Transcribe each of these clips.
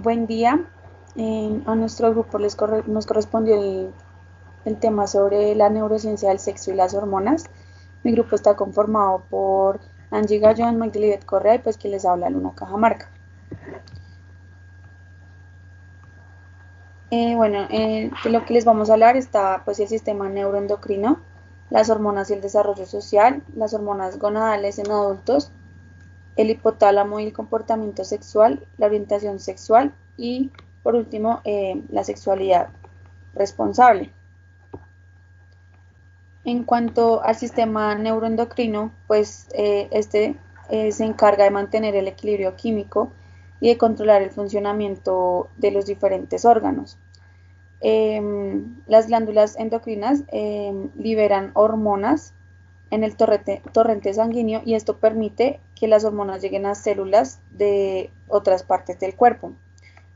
Buen día. A nuestro grupo nos correspondió el tema sobre la neurociencia del sexo y las hormonas. Mi grupo está conformado por Angie Gallón, Magdalibet Correa y pues quien les habla Luna Cajamarca. De lo que les vamos a hablar está pues el sistema neuroendocrino, las hormonas y el desarrollo social, las hormonas gonadales en adultos, el hipotálamo y el comportamiento sexual, la orientación sexual y por último la sexualidad responsable. En cuanto al sistema neuroendocrino, pues se encarga de mantener el equilibrio químico y de controlar el funcionamiento de los diferentes órganos. Las glándulas endocrinas liberan hormonas en el torrente sanguíneo y esto permite que las hormonas lleguen a células de otras partes del cuerpo,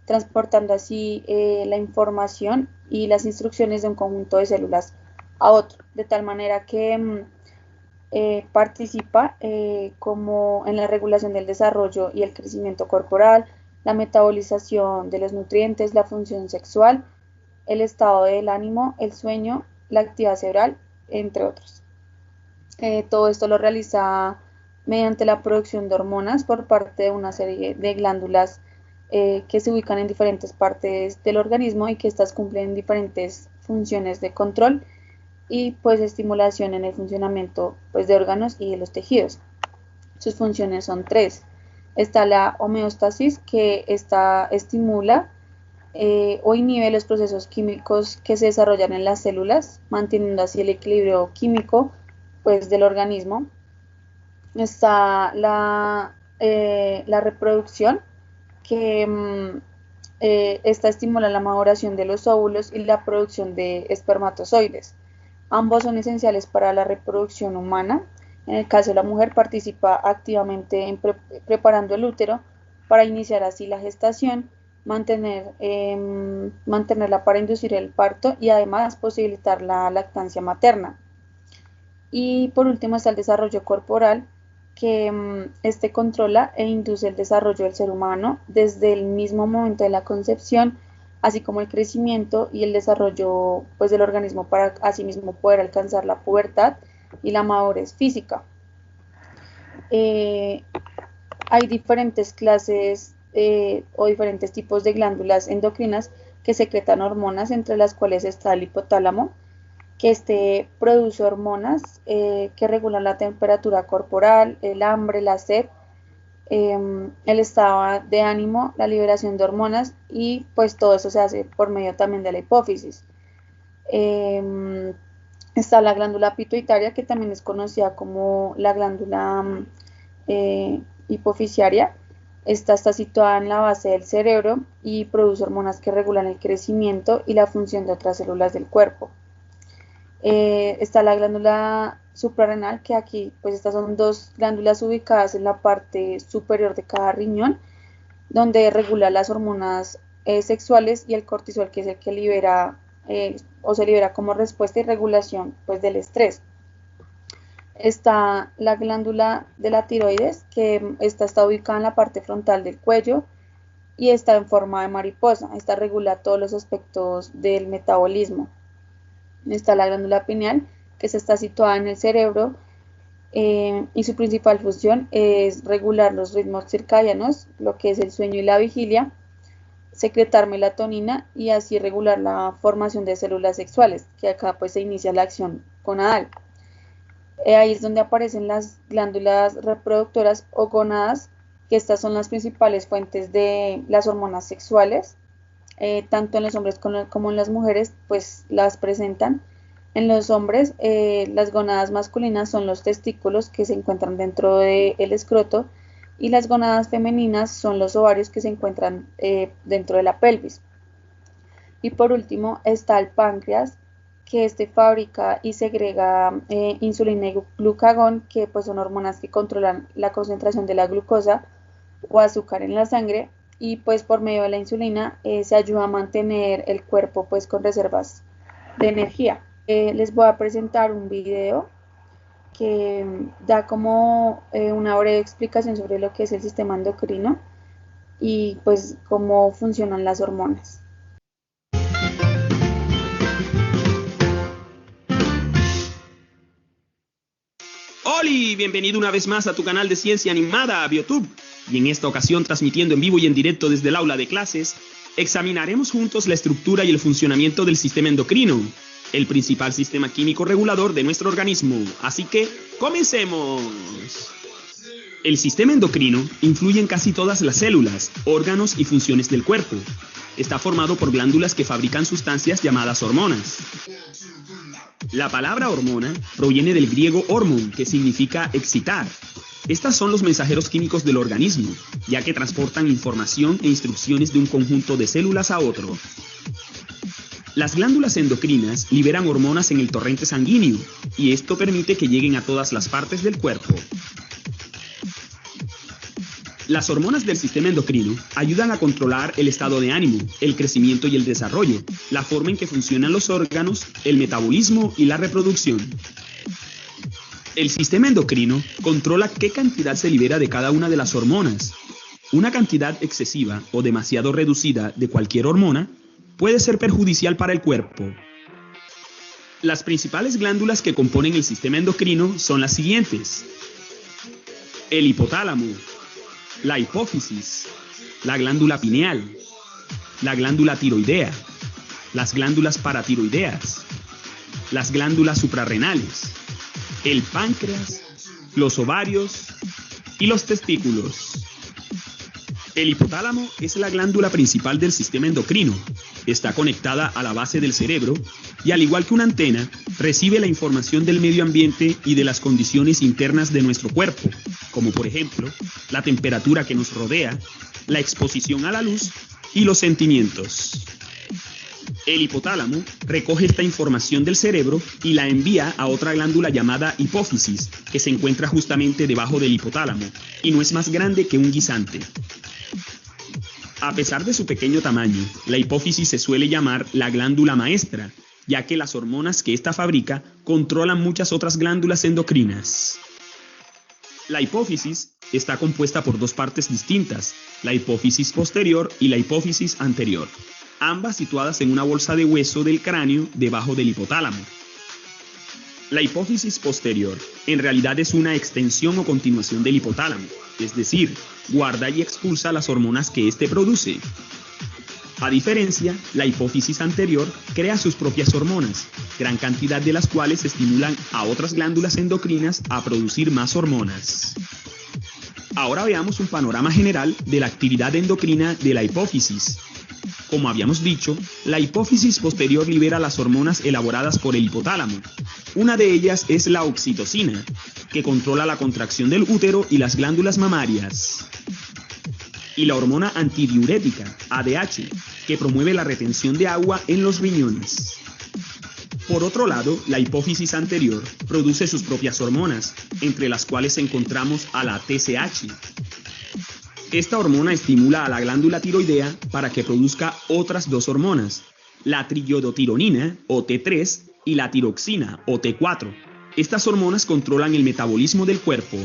transportando así la información y las instrucciones de un conjunto de células a otro, de tal manera que participa como en la regulación del desarrollo y el crecimiento corporal, la metabolización de los nutrientes, la función sexual, el estado del ánimo, el sueño, la actividad cerebral, entre otros. Todo esto lo realiza mediante la producción de hormonas por parte de una serie de glándulas que se ubican en diferentes partes del organismo y que estas cumplen diferentes funciones de control y pues estimulación en el funcionamiento pues, de órganos y de los tejidos. Sus funciones son tres. Está la homeostasis, que estimula o inhibe los procesos químicos que se desarrollan en las células, manteniendo así el equilibrio químico pues, del organismo. Está la reproducción, que esta estimula la maduración de los óvulos y la producción de espermatozoides. Ambos son esenciales para la reproducción humana. En el caso de la mujer, participa activamente en preparando el útero para iniciar así la gestación, mantenerla para inducir el parto y además posibilitar la lactancia materna. Y por último está el desarrollo corporal, que este controla e induce el desarrollo del ser humano desde el mismo momento de la concepción, así como el crecimiento y el desarrollo pues, del organismo para asimismo poder alcanzar la pubertad y la madurez física. Eh, Hay diferentes clases o diferentes tipos de glándulas endocrinas que secretan hormonas, entre las cuales está el hipotálamo, que produce hormonas que regulan la temperatura corporal, el hambre, la sed, el estado de ánimo, la liberación de hormonas y pues todo eso se hace por medio también de la hipófisis. Eh, Está la glándula pituitaria, que también es conocida como la glándula hipofisiaria. Esta está situada en la base del cerebro y produce hormonas que regulan el crecimiento y la función de otras células del cuerpo. Está la glándula suprarrenal, que aquí pues estas son dos glándulas ubicadas en la parte superior de cada riñón, donde regula las hormonas sexuales y el cortisol, que es el que libera o se libera como respuesta y regulación pues del estrés. Está la glándula de la tiroides, que esta está ubicada en la parte frontal del cuello y está en forma de mariposa. Esta regula todos los aspectos del metabolismo. Está la glándula pineal, que se está situada en el cerebro y su principal función es regular los ritmos circadianos, lo que es el sueño y la vigilia, secretar melatonina y así regular la formación de células sexuales, que acá pues se inicia la acción gonadal. Ahí es donde aparecen las glándulas reproductoras o gónadas, que estas son las principales fuentes de las hormonas sexuales, tanto en los hombres como en las mujeres, pues las presentan. En los hombres, las gónadas masculinas son los testículos, que se encuentran dentro del escroto, y las gónadas femeninas son los ovarios, que se encuentran dentro de la pelvis. Y por último está el páncreas, que fabrica y segrega insulina y glucagón, que pues son hormonas que controlan la concentración de la glucosa o azúcar en la sangre, y pues por medio de la insulina se ayuda a mantener el cuerpo pues con reservas de energía. Les voy a presentar un video que da como una breve explicación sobre lo que es el sistema endocrino. y pues cómo funcionan las hormonas. ¡Holi! Bienvenido una vez más a tu canal de ciencia animada, BioTube. Y en esta ocasión, transmitiendo en vivo y en directo desde el aula de clases, examinaremos juntos la estructura y el funcionamiento del sistema endocrino, el principal sistema químico regulador de nuestro organismo. Así que, ¡comencemos! El sistema endocrino influye en casi todas las células, órganos y funciones del cuerpo. Está formado por glándulas que fabrican sustancias llamadas hormonas. La palabra hormona proviene del griego hormon, que significa excitar. Estas son los mensajeros químicos del organismo, ya que transportan información e instrucciones de un conjunto de células a otro. Las glándulas endocrinas liberan hormonas en el torrente sanguíneo, y esto permite que lleguen a todas las partes del cuerpo. Las hormonas del sistema endocrino ayudan a controlar el estado de ánimo, el crecimiento y el desarrollo, la forma en que funcionan los órganos, el metabolismo y la reproducción. El sistema endocrino controla qué cantidad se libera de cada una de las hormonas. Una cantidad excesiva o demasiado reducida de cualquier hormona puede ser perjudicial para el cuerpo. Las principales glándulas que componen el sistema endocrino son las siguientes: el hipotálamo, la hipófisis, la glándula pineal, la glándula tiroidea, las glándulas paratiroideas, las glándulas suprarrenales, el páncreas, los ovarios y los testículos. El hipotálamo es la glándula principal del sistema endocrino. Está conectada a la base del cerebro y, al igual que una antena, recibe la información del medio ambiente y de las condiciones internas de nuestro cuerpo, como por ejemplo, la temperatura que nos rodea, la exposición a la luz y los sentimientos. El hipotálamo recoge esta información del cerebro y la envía a otra glándula llamada hipófisis, que se encuentra justamente debajo del hipotálamo y no es más grande que un guisante. A pesar de su pequeño tamaño, la hipófisis se suele llamar la glándula maestra, ya que las hormonas que ésta fabrica controlan muchas otras glándulas endocrinas. La hipófisis está compuesta por dos partes distintas, la hipófisis posterior y la hipófisis anterior, ambas situadas en una bolsa de hueso del cráneo debajo del hipotálamo. La hipófisis posterior en realidad es una extensión o continuación del hipotálamo, es decir, guarda y expulsa las hormonas que éste produce. A diferencia, la hipófisis anterior crea sus propias hormonas, gran cantidad de las cuales estimulan a otras glándulas endocrinas a producir más hormonas. Ahora veamos un panorama general de la actividad endocrina de la hipófisis. Como habíamos dicho, la hipófisis posterior libera las hormonas elaboradas por el hipotálamo. Una de ellas es la oxitocina, que controla la contracción del útero y las glándulas mamarias. Y la hormona antidiurética, ADH, que promueve la retención de agua en los riñones. Por otro lado, la hipófisis anterior produce sus propias hormonas, entre las cuales encontramos a la TSH. Esta hormona estimula a la glándula tiroidea para que produzca otras dos hormonas, la triiodotironina, o T3, y la tiroxina, o T4. Estas hormonas controlan el metabolismo del cuerpo.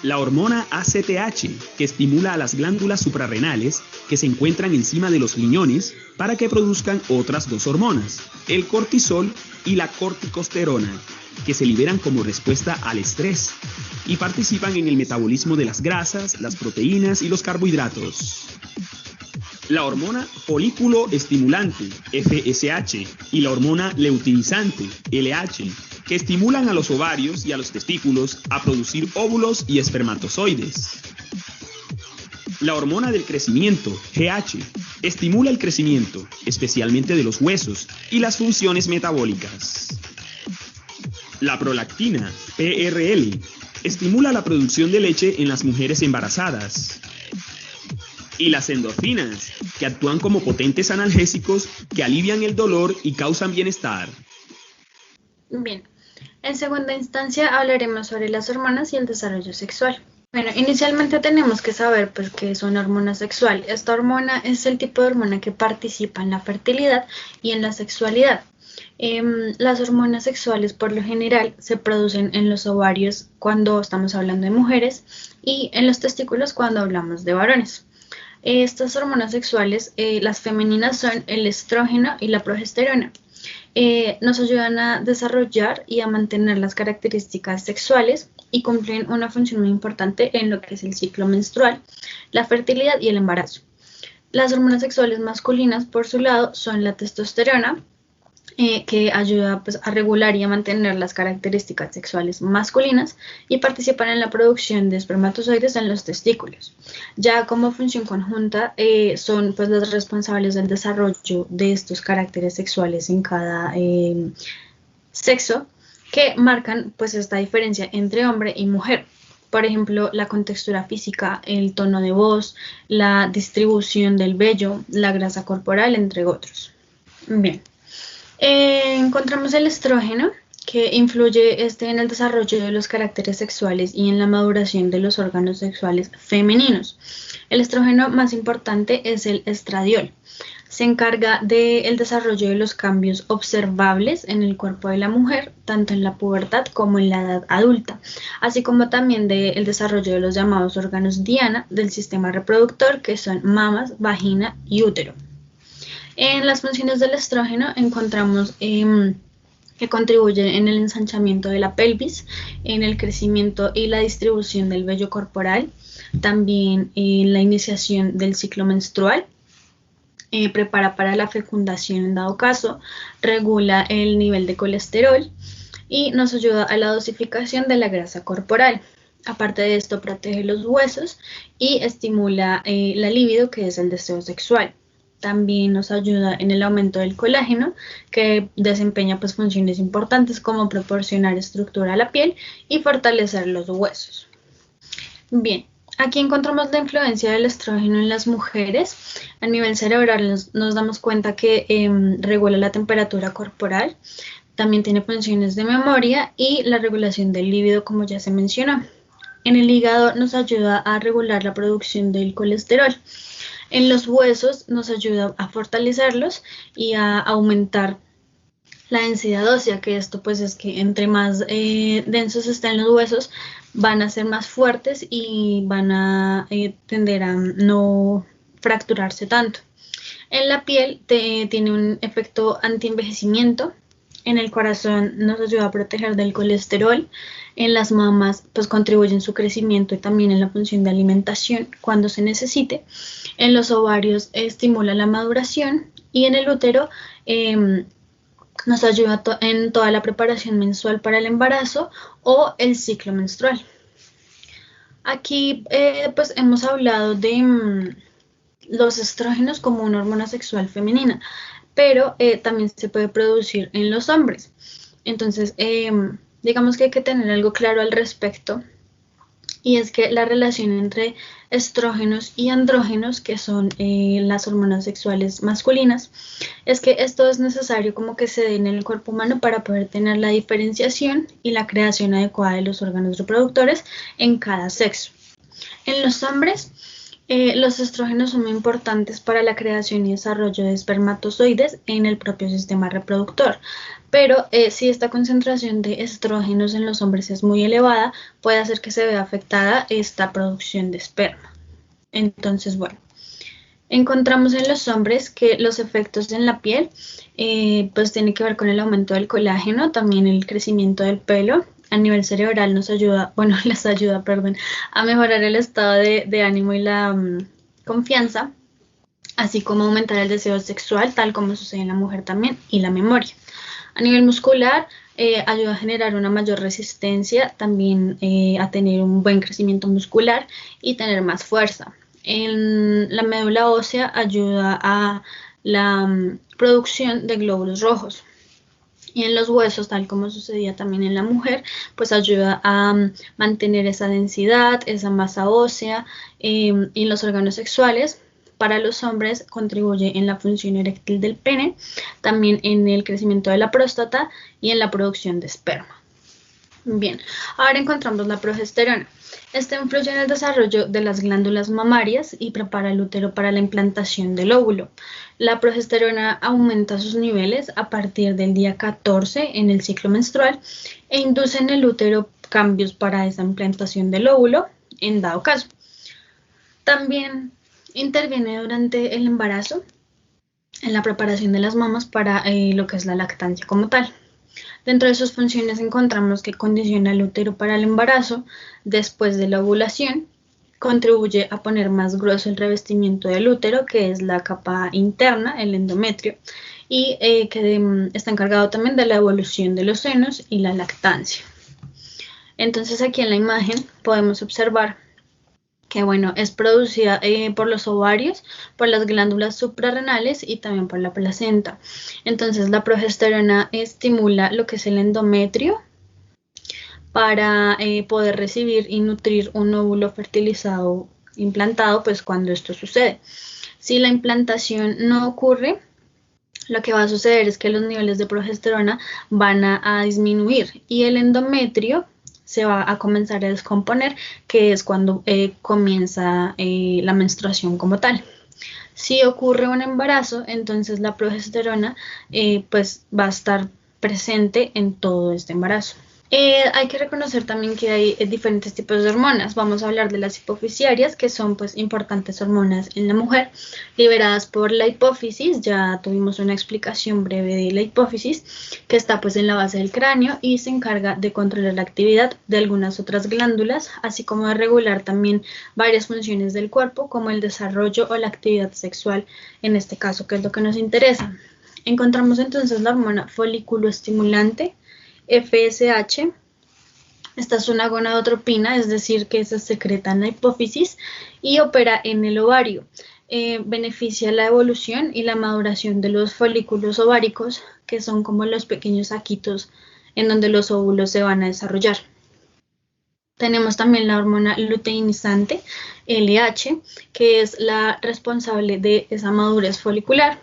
La hormona ACTH, que estimula a las glándulas suprarrenales, que se encuentran encima de los riñones, para que produzcan otras dos hormonas, el cortisol y la corticosterona, que se liberan como respuesta al estrés y participan en el metabolismo de las grasas, las proteínas y los carbohidratos. La hormona folículo estimulante, FSH, y la hormona luteinizante, LH, que estimulan a los ovarios y a los testículos a producir óvulos y espermatozoides. La hormona del crecimiento, GH, estimula el crecimiento, especialmente de los huesos, y las funciones metabólicas. La prolactina, PRL, estimula la producción de leche en las mujeres embarazadas. Y las endorfinas, que actúan como potentes analgésicos que alivian el dolor y causan bienestar. Bien, en segunda instancia hablaremos sobre las hormonas y el desarrollo sexual. Bueno, inicialmente tenemos que saber qué es una hormona sexual. Esta hormona es el tipo de hormona que participa en la fertilidad y en la sexualidad. Las hormonas sexuales por lo general se producen en los ovarios cuando estamos hablando de mujeres y en los testículos cuando hablamos de varones. Estas hormonas sexuales, las femeninas, son el estrógeno y la progesterona. Nos ayudan a desarrollar y a mantener las características sexuales y cumplen una función muy importante en lo que es el ciclo menstrual, la fertilidad y el embarazo. Las hormonas sexuales masculinas, por su lado, son la testosterona, que ayuda pues, a regular y a mantener las características sexuales masculinas y participan en la producción de espermatozoides en los testículos. Ya como función conjunta son pues, las responsables del desarrollo de estos caracteres sexuales en cada sexo, que marcan pues, esta diferencia entre hombre y mujer. Por ejemplo, la contextura física, el tono de voz, la distribución del vello, la grasa corporal, entre otros. Bien. Encontramos el estrógeno, que influye en el desarrollo de los caracteres sexuales y en la maduración de los órganos sexuales femeninos. El estrógeno más importante es el estradiol. Se encarga del desarrollo de los cambios observables en el cuerpo de la mujer, tanto en la pubertad como en la edad adulta, así como también del desarrollo de los llamados órganos diana del sistema reproductor, que son mamas, vagina y útero. En las funciones del estrógeno encontramos que contribuye en el ensanchamiento de la pelvis, en el crecimiento y la distribución del vello corporal, también en la iniciación del ciclo menstrual, prepara para la fecundación en dado caso, regula el nivel de colesterol y nos ayuda a la dosificación de la grasa corporal. Aparte de esto, protege los huesos y estimula la libido, que es el deseo sexual. También nos ayuda en el aumento del colágeno, que desempeña pues, funciones importantes como proporcionar estructura a la piel y fortalecer los huesos. Bien, aquí encontramos la influencia del estrógeno en las mujeres. A nivel cerebral nos damos cuenta que regula la temperatura corporal, también tiene funciones de memoria y la regulación del líbido, como ya se mencionó. En el hígado nos ayuda a regular la producción del colesterol. En los huesos nos ayuda a fortalecerlos y a aumentar la densidad ósea, que esto pues es que entre más densos estén los huesos, van a ser más fuertes y van a tender a no fracturarse tanto. En la piel tiene un efecto antienvejecimiento. En el corazón nos ayuda a proteger del colesterol. En las mamas pues contribuye en su crecimiento y también en la función de alimentación cuando se necesite. En los ovarios estimula la maduración y en el útero nos ayuda en toda la preparación menstrual para el embarazo o el ciclo menstrual. Aquí pues hemos hablado de los estrógenos como una hormona sexual femenina, pero también se puede producir en los hombres. Entonces, digamos que hay que tener algo claro al respecto, y es que la relación entre estrógenos y andrógenos, que son las hormonas sexuales masculinas, es que esto es necesario como que se dé en el cuerpo humano para poder tener la diferenciación y la creación adecuada de los órganos reproductores en cada sexo. En los hombres, los estrógenos son muy importantes para la creación y desarrollo de espermatozoides en el propio sistema reproductor, pero si esta concentración de estrógenos en los hombres es muy elevada, puede hacer que se vea afectada esta producción de esperma. Entonces, bueno, encontramos en los hombres que los efectos en la piel pues tienen que ver con el aumento del colágeno, también el crecimiento del pelo. A nivel cerebral les ayuda a mejorar el estado de ánimo y la confianza, así como aumentar el deseo sexual, tal como sucede en la mujer también, y la memoria. A nivel muscular, ayuda a generar una mayor resistencia, también a tener un buen crecimiento muscular y tener más fuerza. En la médula ósea ayuda a la producción de glóbulos rojos. Y en los huesos, tal como sucedía también en la mujer, pues ayuda a mantener esa densidad, esa masa ósea, y los órganos sexuales. Para los hombres contribuye en la función eréctil del pene, también en el crecimiento de la próstata y en la producción de esperma. Bien, ahora encontramos la progesterona. Esta influye en el desarrollo de las glándulas mamarias y prepara el útero para la implantación del óvulo. La progesterona aumenta sus niveles a partir del día 14 en el ciclo menstrual e induce en el útero cambios para esa implantación del óvulo en dado caso. También interviene durante el embarazo en la preparación de las mamas para lo que es la lactancia como tal. Dentro de sus funciones encontramos que condiciona el útero para el embarazo después de la ovulación, contribuye a poner más grueso el revestimiento del útero, que es la capa interna, el endometrio, y que está encargado también de la evolución de los senos y la lactancia. Entonces aquí en la imagen podemos observar que es producida por los ovarios, por las glándulas suprarrenales y también por la placenta. Entonces la progesterona estimula lo que es el endometrio para poder recibir y nutrir un óvulo fertilizado implantado, pues cuando esto sucede. Si la implantación no ocurre, lo que va a suceder es que los niveles de progesterona van a disminuir y el endometrio se va a comenzar a descomponer, que es cuando comienza la menstruación como tal. Si ocurre un embarazo, entonces la progesterona pues va a estar presente en todo este embarazo. Hay que reconocer también que hay diferentes tipos de hormonas. Vamos a hablar de las hipofisiarias, que son pues importantes hormonas en la mujer, liberadas por la hipófisis. Ya tuvimos una explicación breve de la hipófisis, que está pues en la base del cráneo y se encarga de controlar la actividad de algunas otras glándulas, así como de regular también varias funciones del cuerpo, como el desarrollo o la actividad sexual, en este caso, que es lo que nos interesa. Encontramos entonces la hormona folículo estimulante, FSH. Esta es una gonadotropina, es decir, que se secreta en la hipófisis y opera en el ovario. Beneficia la evolución y la maduración de los folículos ováricos, que son como los pequeños saquitos en donde los óvulos se van a desarrollar. Tenemos también la hormona luteinizante, LH, que es la responsable de esa madurez folicular,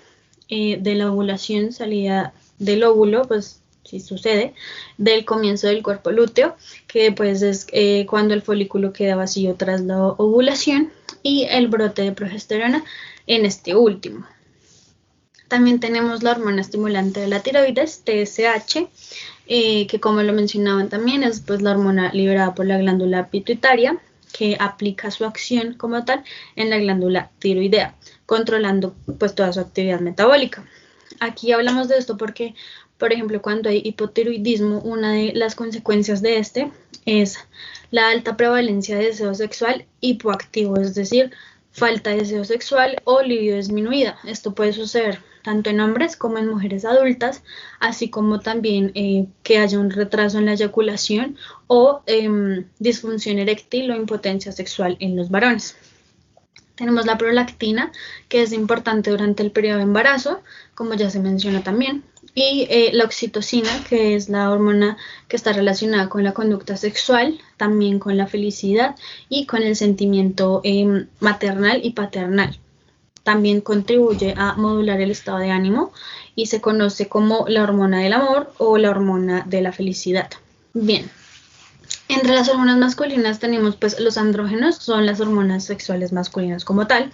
de la ovulación, salida del óvulo, pues si sucede, del comienzo del cuerpo lúteo, que pues es cuando el folículo queda vacío tras la ovulación, y el brote de progesterona en este último. También tenemos la hormona estimulante de la tiroides, TSH, que como lo mencionaban también es pues la hormona liberada por la glándula pituitaria, que aplica su acción como tal en la glándula tiroidea, controlando pues toda su actividad metabólica. Aquí hablamos de esto porque, por ejemplo, cuando hay hipotiroidismo, una de las consecuencias de este es la alta prevalencia de deseo sexual hipoactivo, es decir, falta de deseo sexual o libido disminuida. Esto puede suceder tanto en hombres como en mujeres adultas, así como también que haya un retraso en la eyaculación o disfunción eréctil o impotencia sexual en los varones. Tenemos la prolactina, que es importante durante el periodo de embarazo, como ya se menciona también, y la oxitocina, que es la hormona que está relacionada con la conducta sexual, también con la felicidad y con el sentimiento maternal y paternal. También contribuye a modular el estado de ánimo y se conoce como la hormona del amor o la hormona de la felicidad. Bien. Entre las hormonas masculinas tenemos pues los andrógenos, son las hormonas sexuales masculinas como tal,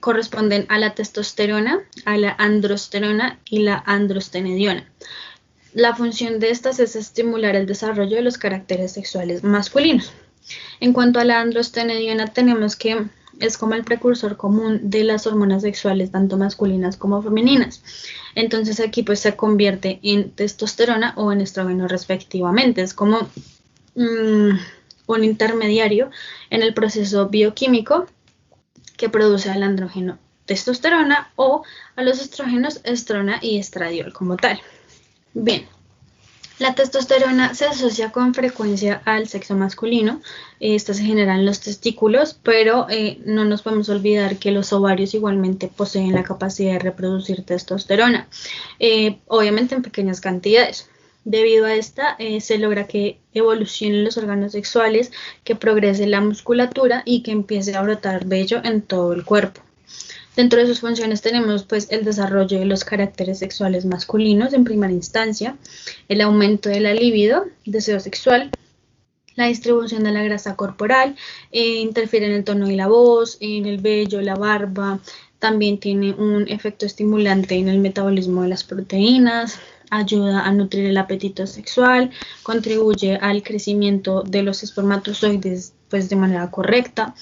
corresponden a la testosterona, a la androsterona y la androstenediona. La función de estas es estimular el desarrollo de los caracteres sexuales masculinos. En cuanto a la androstenediona tenemos que es como el precursor común de las hormonas sexuales tanto masculinas como femeninas. Entonces aquí pues se convierte en testosterona o en estrógeno respectivamente, es como un intermediario en el proceso bioquímico que produce al andrógeno testosterona o a los estrógenos estrona y estradiol como tal. Bien, la testosterona se asocia con frecuencia al sexo masculino. Esta se genera en los testículos, pero no nos podemos olvidar que los ovarios igualmente poseen la capacidad de reproducir testosterona, obviamente en pequeñas cantidades. Debido a esta, se logra que evolucionen los órganos sexuales, que progrese la musculatura y que empiece a brotar vello en todo el cuerpo. Dentro de sus funciones tenemos pues el desarrollo de los caracteres sexuales masculinos en primera instancia, el aumento de la libido, deseo sexual, la distribución de la grasa corporal, interfiere en el tono de la voz, en el vello, la barba, también tiene un efecto estimulante en el metabolismo de las proteínas, ayuda a nutrir el apetito sexual, contribuye al crecimiento de los espermatozoides pues, de manera correcta,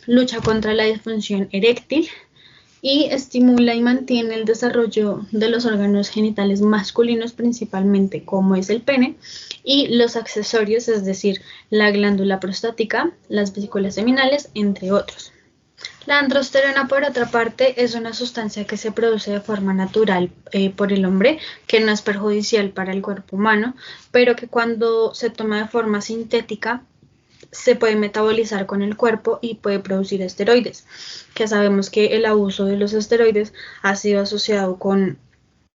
lucha contra la disfunción eréctil y estimula y mantiene el desarrollo de los órganos genitales masculinos principalmente como es el pene y los accesorios, es decir, la glándula prostática, las vesículas seminales, entre otros. La androsterona, por otra parte, es una sustancia que se produce de forma natural por el hombre, que no es perjudicial para el cuerpo humano, pero que cuando se toma de forma sintética se puede metabolizar con el cuerpo y puede producir esteroides, que sabemos que el abuso de los esteroides ha sido asociado con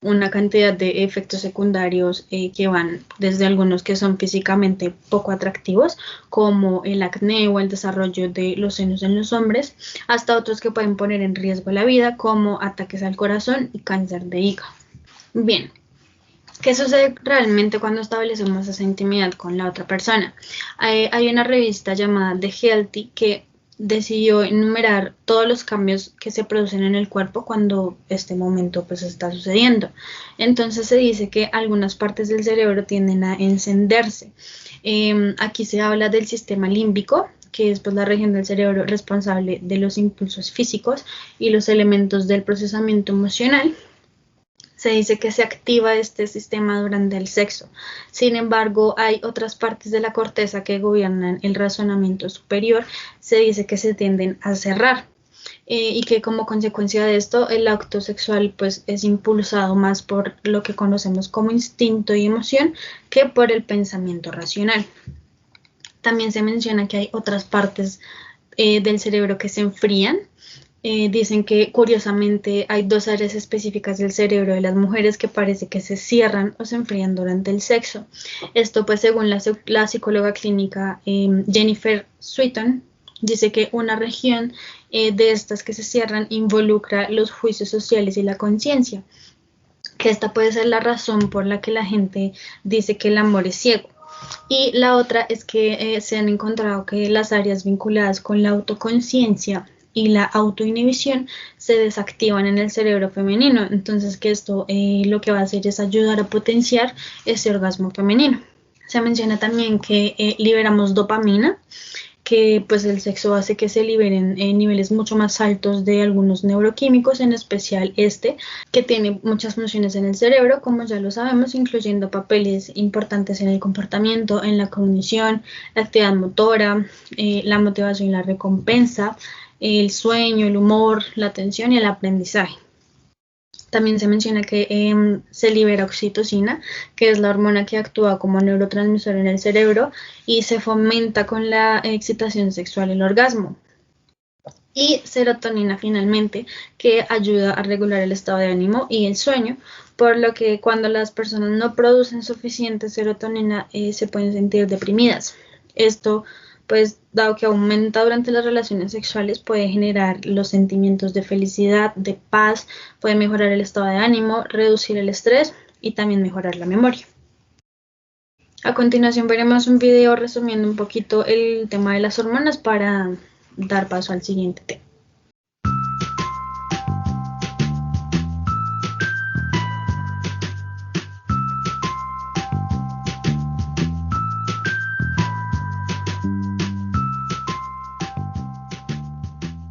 una cantidad de efectos secundarios que van desde algunos que son físicamente poco atractivos, como el acné o el desarrollo de los senos en los hombres, hasta otros que pueden poner en riesgo la vida, como ataques al corazón y cáncer de hígado. Bien, ¿qué sucede realmente cuando establecemos esa intimidad con la otra persona? Hay una revista llamada The Healthy que decidió enumerar todos los cambios que se producen en el cuerpo cuando este momento pues está sucediendo. Entonces se dice que algunas partes del cerebro tienden a encenderse. Aquí se habla del sistema límbico, que es pues, la región del cerebro responsable de los impulsos físicos y los elementos del procesamiento emocional. Se dice que se activa este sistema durante el sexo. Sin embargo, hay otras partes de la corteza que gobiernan el razonamiento superior. Se dice que se tienden a cerrar y que como consecuencia de esto el acto sexual pues, es impulsado más por lo que conocemos como instinto y emoción que por el pensamiento racional. También se menciona que hay otras partes del cerebro que se enfrían. Dicen que curiosamente hay dos áreas específicas del cerebro de las mujeres que parece que se cierran o se enfrían durante el sexo. Esto pues según la psicóloga clínica Jennifer Sweeton, dice que una región de estas que se cierran involucra los juicios sociales y la conciencia, que esta puede ser la razón por la que la gente dice que el amor es ciego. Y la otra es que se han encontrado que las áreas vinculadas con la autoconciencia y la autoinhibición se desactivan en el cerebro femenino, entonces que esto lo que va a hacer es ayudar a potenciar ese orgasmo femenino. Se menciona también que liberamos dopamina, que pues el sexo hace que se liberen niveles mucho más altos de algunos neuroquímicos, en especial que tiene muchas funciones en el cerebro, como ya lo sabemos, incluyendo papeles importantes en el comportamiento, en la cognición, la actividad motora, la motivación y la recompensa, el sueño, el humor, la atención y el aprendizaje. También se menciona que se libera oxitocina, que es la hormona que actúa como neurotransmisor en el cerebro y se fomenta con la excitación sexual el orgasmo. Y serotonina finalmente, que ayuda a regular el estado de ánimo y el sueño, por lo que cuando las personas no producen suficiente serotonina se pueden sentir deprimidas. Esto pues dado que aumenta durante las relaciones sexuales, puede generar los sentimientos de felicidad, de paz, puede mejorar el estado de ánimo, reducir el estrés y también mejorar la memoria. A continuación veremos un video resumiendo un poquito el tema de las hormonas para dar paso al siguiente tema.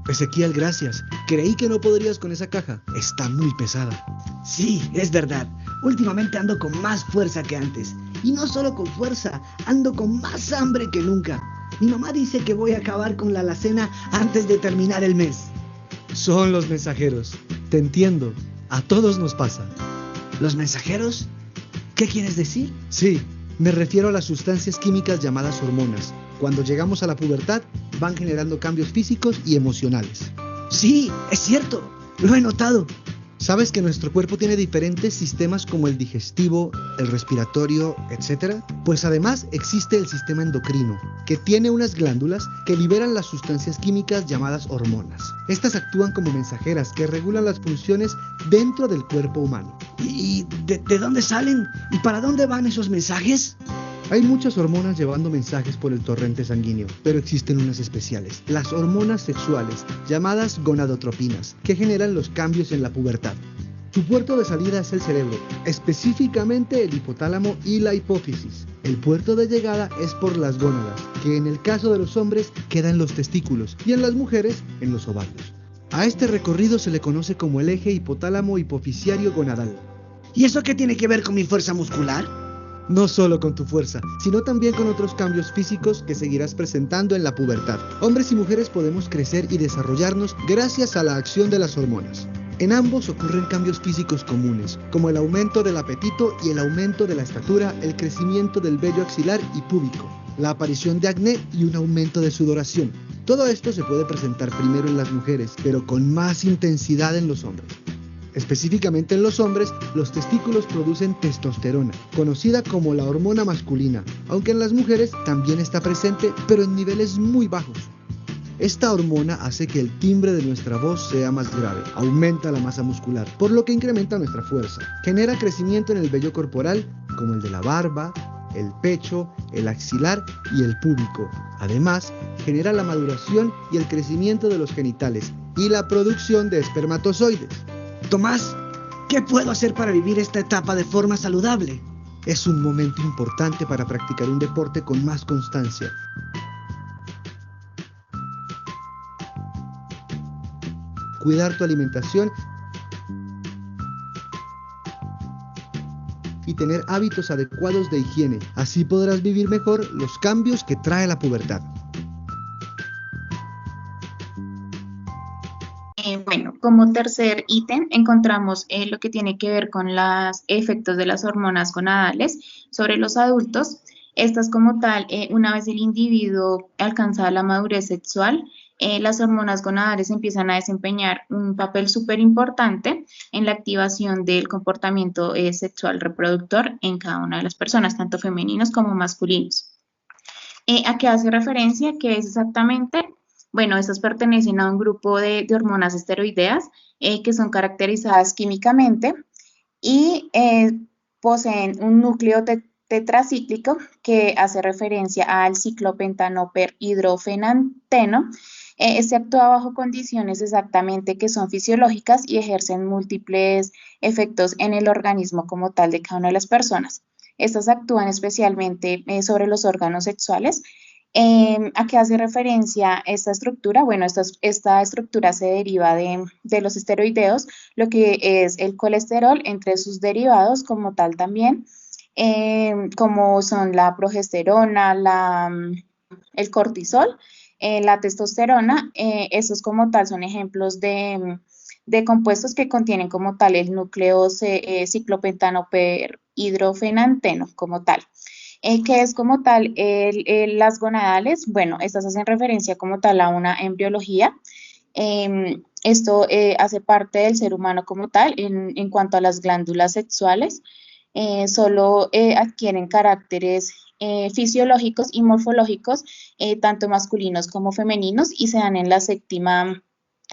Ezequiel, gracias. Creí que no podrías con esa caja. Está muy pesada. Sí, es verdad. Últimamente ando con más fuerza que antes. Y no solo con fuerza, ando con más hambre que nunca. Mi mamá dice que voy a acabar con la alacena antes de terminar el mes. Son los mensajeros. Te entiendo. A todos nos pasa. ¿Los mensajeros? ¿Qué quieres decir? Sí, me refiero a las sustancias químicas llamadas hormonas. Cuando llegamos a la pubertad, van generando cambios físicos y emocionales. Sí, es cierto. Lo he notado. ¿Sabes que nuestro cuerpo tiene diferentes sistemas como el digestivo, el respiratorio, etcétera? Pues además existe el sistema endocrino, que tiene unas glándulas que liberan las sustancias químicas llamadas hormonas. Estas actúan como mensajeras que regulan las funciones dentro del cuerpo humano. ¿Y de dónde salen? ¿Y para dónde van esos mensajes? Hay muchas hormonas llevando mensajes por el torrente sanguíneo, pero existen unas especiales, las hormonas sexuales, llamadas gonadotropinas, que generan los cambios en la pubertad. Su puerto de salida es el cerebro, específicamente el hipotálamo y la hipófisis. El puerto de llegada es por las gónadas, que en el caso de los hombres queda en los testículos y en las mujeres en los ovarios. A este recorrido se le conoce como el eje hipotálamo-hipofisiario gonadal. ¿Y eso qué tiene que ver con mi fuerza muscular? No solo con tu fuerza, sino también con otros cambios físicos que seguirás presentando en la pubertad. Hombres y mujeres podemos crecer y desarrollarnos gracias a la acción de las hormonas. En ambos ocurren cambios físicos comunes, como el aumento del apetito y el aumento de la estatura, el crecimiento del vello axilar y púbico, la aparición de acné y un aumento de sudoración. Todo esto se puede presentar primero en las mujeres, pero con más intensidad en los hombres. Específicamente en los hombres, los testículos producen testosterona, conocida como la hormona masculina, aunque en las mujeres también está presente, pero en niveles muy bajos. Esta hormona hace que el timbre de nuestra voz sea más grave, aumenta la masa muscular, por lo que incrementa nuestra fuerza. Genera crecimiento en el vello corporal, como el de la barba, el pecho, el axilar y el púbico. Además, genera la maduración y el crecimiento de los genitales y la producción de espermatozoides. Tomás, ¿qué puedo hacer para vivir esta etapa de forma saludable? Es un momento importante para practicar un deporte con más constancia. Cuidar tu alimentación y tener hábitos adecuados de higiene. Así podrás vivir mejor los cambios que trae la pubertad. Bueno, como tercer ítem encontramos lo que tiene que ver con los efectos de las hormonas gonadales sobre los adultos. Estas como tal, una vez el individuo alcanza la madurez sexual, las hormonas gonadales empiezan a desempeñar un papel súper importante en la activación del comportamiento sexual reproductor en cada una de las personas, tanto femeninos como masculinos. ¿A qué hace referencia? Que es exactamente... Bueno, estas pertenecen a un grupo de hormonas esteroideas que son caracterizadas químicamente y poseen un núcleo tetracíclico que hace referencia al ciclopentanoperhidrofenanteno. Este actúa bajo condiciones exactamente que son fisiológicas y ejercen múltiples efectos en el organismo como tal de cada una de las personas. Estas actúan especialmente sobre los órganos sexuales. ¿A qué hace referencia esta estructura? Bueno, esta estructura se deriva de los esteroideos, lo que es el colesterol entre sus derivados como tal también, como son la progesterona, el cortisol, la testosterona. Esos como tal son ejemplos de compuestos que contienen como tal el núcleo ciclopentanoperhidrofenanteno como tal. ¿Qué es como tal las gonadales? Bueno, estas hacen referencia como tal a una embriología. Esto hace parte del ser humano como tal en cuanto a las glándulas sexuales. Solo adquieren caracteres fisiológicos y morfológicos, tanto masculinos como femeninos, y se dan en la 7ª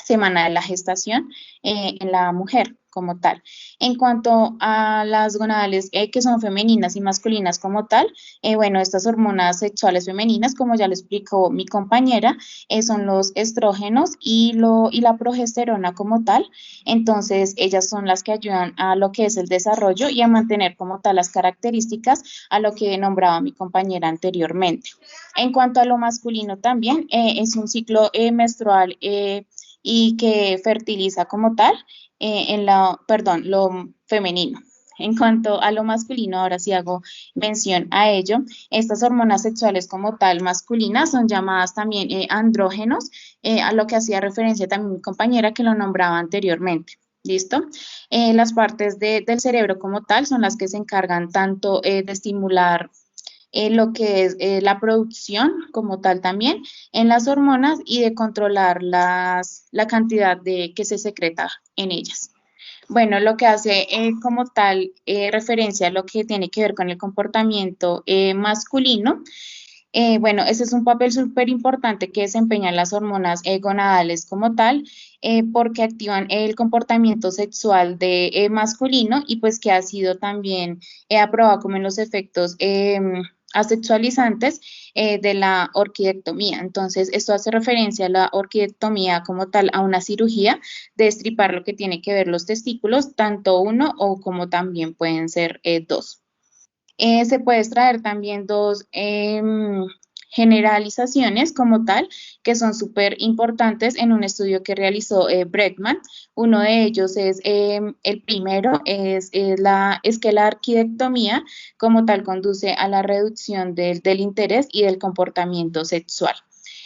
semana de la gestación en la mujer como tal. En cuanto a las gonadales que son femeninas y masculinas como tal, bueno, estas hormonas sexuales femeninas, como ya lo explicó mi compañera, son los estrógenos y la progesterona como tal. Entonces, ellas son las que ayudan a lo que es el desarrollo y a mantener como tal las características a lo que nombraba mi compañera anteriormente. En cuanto a lo masculino también, es un ciclo menstrual y que fertiliza como tal, lo femenino. En cuanto a lo masculino, ahora sí hago mención a ello, estas hormonas sexuales como tal masculinas son llamadas también andrógenos, a lo que hacía referencia también mi compañera que lo nombraba anteriormente. ¿Listo? Las partes del cerebro como tal son las que se encargan tanto de estimular lo que es la producción como tal también en las hormonas y de controlar la cantidad que se secreta en ellas. Bueno, lo que hace como tal referencia a lo que tiene que ver con el comportamiento masculino. Bueno, ese es un papel súper importante que desempeñan las hormonas gonadales como tal, porque activan el comportamiento sexual de masculino y pues que ha sido también aprobado como en los efectos asexualizantes de la orquidectomía. Entonces, esto hace referencia a la orquidectomía como tal, a una cirugía de estripar lo que tiene que ver los testículos, tanto uno o como también pueden ser dos. Se puede extraer también dos generalizaciones como tal, que son súper importantes en un estudio que realizó Bregman. Uno de ellos es, el primero, es que la arquidectomía como tal conduce a la reducción del interés y del comportamiento sexual.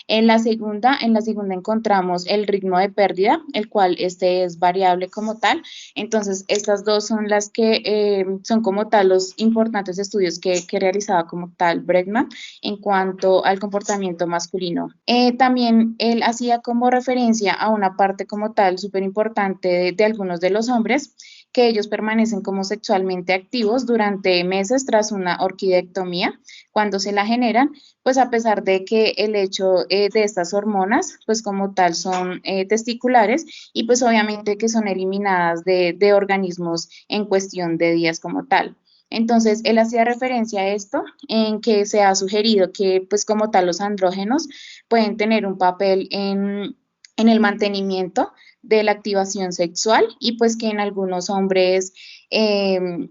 En la segunda encontramos el ritmo de pérdida, el cual este es variable como tal. Entonces, estas dos son las que son como tal los importantes estudios que realizaba como tal Bregman en cuanto al comportamiento masculino. También él hacía como referencia a una parte como tal súper importante de algunos de los hombres, que ellos permanecen como sexualmente activos durante meses tras una orquidectomía, cuando se la generan, pues a pesar de que el hecho de estas hormonas, pues como tal son testiculares y pues obviamente que son eliminadas de organismos en cuestión de días como tal. Entonces, él hacía referencia a esto, en que se ha sugerido que pues como tal los andrógenos pueden tener un papel en el mantenimiento de la activación sexual y pues que en algunos hombres que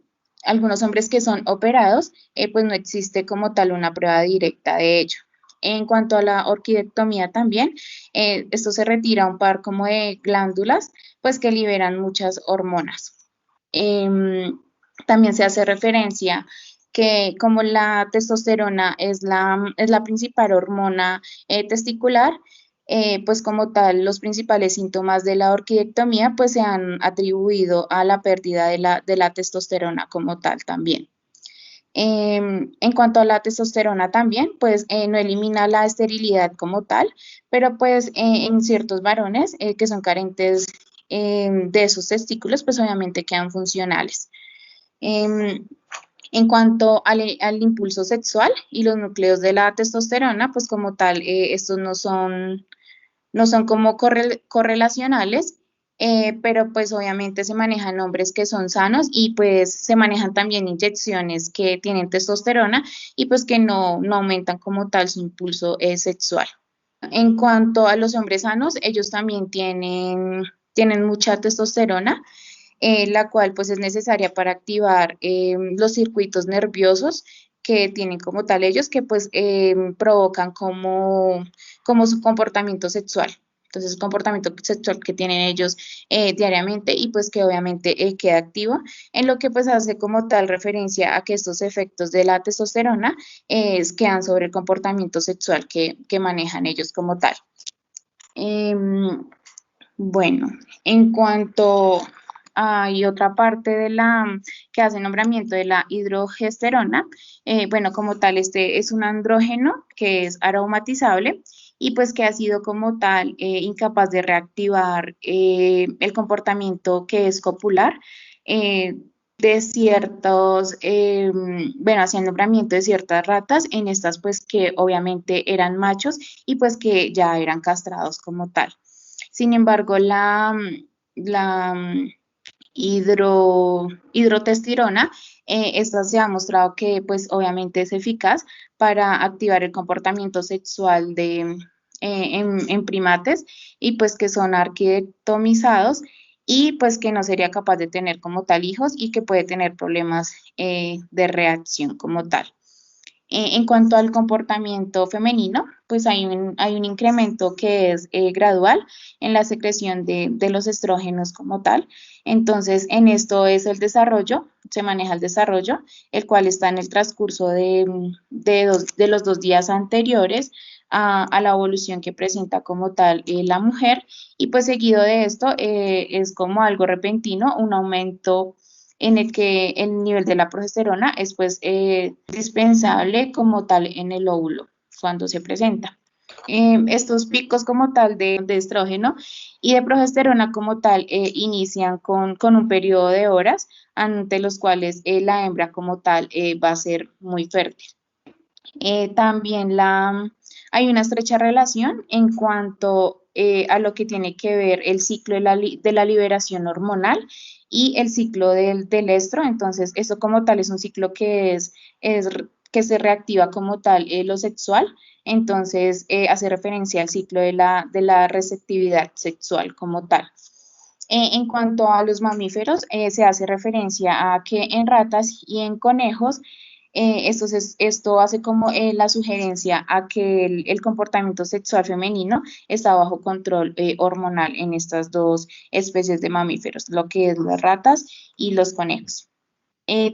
son operados, pues no existe como tal una prueba directa de ello. En cuanto a la orquidectomía también, esto se retira un par como de glándulas, pues que liberan muchas hormonas. También se hace referencia que como la testosterona es la principal hormona testicular, pues como tal, los principales síntomas de la orquidectomía pues se han atribuido a la pérdida de la testosterona como tal también. En cuanto a la testosterona también, pues no elimina la esterilidad como tal, pero pues en ciertos varones que son carentes de esos testículos, pues obviamente quedan funcionales. Em, en cuanto al impulso sexual y los núcleos de la testosterona, pues como tal, estos no son como correlacionales, pero pues obviamente se manejan hombres que son sanos y pues se manejan también inyecciones que tienen testosterona y pues que no aumentan como tal su impulso sexual. En cuanto a los hombres sanos, ellos también tienen mucha testosterona, la cual pues es necesaria para activar los circuitos nerviosos que tienen como tal ellos, que pues provocan como su comportamiento sexual. Entonces, el comportamiento sexual que tienen ellos diariamente y pues que obviamente queda activo, en lo que pues hace como tal referencia a que estos efectos de la testosterona quedan sobre el comportamiento sexual que manejan ellos como tal. Bueno, en cuanto hay otra parte que hace nombramiento de la hidrogesterona, bueno, como tal, este es un andrógeno que es aromatizable y pues que ha sido como tal incapaz de reactivar el comportamiento que es copular de ciertos, bueno, hacía el nombramiento de ciertas ratas, en estas pues que obviamente eran machos y pues que ya eran castrados como tal. Sin embargo, la hidrotestosterona, esta se ha mostrado que pues obviamente es eficaz para activar el comportamiento sexual en primates y pues que son arquidectomizados y pues que no sería capaz de tener como tal hijos y que puede tener problemas de reacción como tal. En cuanto al comportamiento femenino, pues hay un incremento que es gradual en la secreción de los estrógenos como tal. Entonces, en esto es el desarrollo, se maneja el desarrollo, el cual está en el transcurso de los 2 días anteriores a la evolución que presenta como tal la mujer. Y pues seguido de esto es como algo repentino, un aumento en el que el nivel de la progesterona es pues dispensable como tal en el óvulo cuando se presenta. Estos picos como tal de estrógeno y de progesterona como tal inician con un periodo de horas ante los cuales la hembra como tal va a ser muy fértil. También hay una estrecha relación en cuanto a lo que tiene que ver el ciclo de la liberación hormonal y el ciclo del estro. Entonces, eso como tal es un ciclo que se reactiva como tal lo sexual. Entonces, hace referencia al ciclo de la receptividad sexual como tal. En cuanto a los mamíferos, se hace referencia a que en ratas y en conejos, esto hace como la sugerencia a que el comportamiento sexual femenino está bajo control hormonal en estas dos especies de mamíferos, lo que es las ratas y los conejos.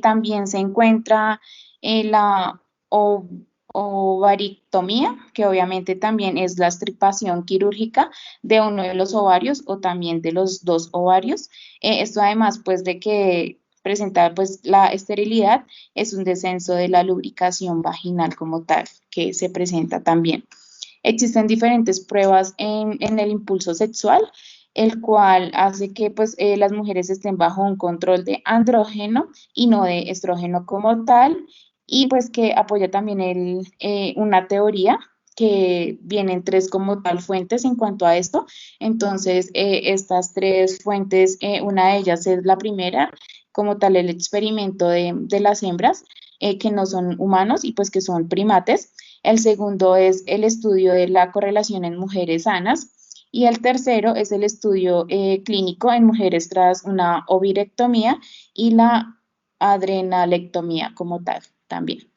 También se encuentra la ovarictomía, que obviamente también es la extirpación quirúrgica de uno de los ovarios o también de los dos ovarios. Esto además pues de que presenta pues la esterilidad, es un descenso de la lubricación vaginal como tal que se presenta también. Existen diferentes pruebas en el impulso sexual, el cual hace que pues, las mujeres estén bajo un control de andrógeno y no de estrógeno como tal, y pues que apoya también una teoría que vienen tres como tal fuentes en cuanto a esto. Entonces, estas tres fuentes, una de ellas es la primera, como tal el experimento de las hembras, que no son humanos y pues que son primates. El segundo es el estudio de la correlación en mujeres sanas. Y el tercero es el estudio clínico en mujeres tras una ovirectomía y la adrenalectomía como tal también.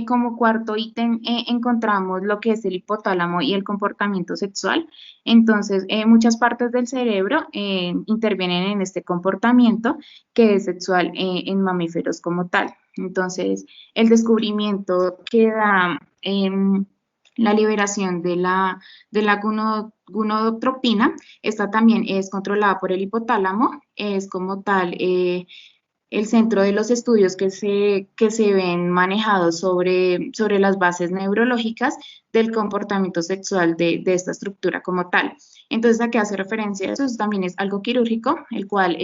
Como cuarto ítem encontramos lo que es el hipotálamo y el comportamiento sexual. Entonces, muchas partes del cerebro intervienen en este comportamiento que es sexual en mamíferos como tal. Entonces, el descubrimiento que da la liberación de la gonadotropina, esta también es controlada por el hipotálamo, es como tal el centro de los estudios que se ven manejados sobre las bases neurológicas del comportamiento sexual de esta estructura como tal. Entonces, ¿a qué hace referencia eso? Eso también es algo quirúrgico, el cual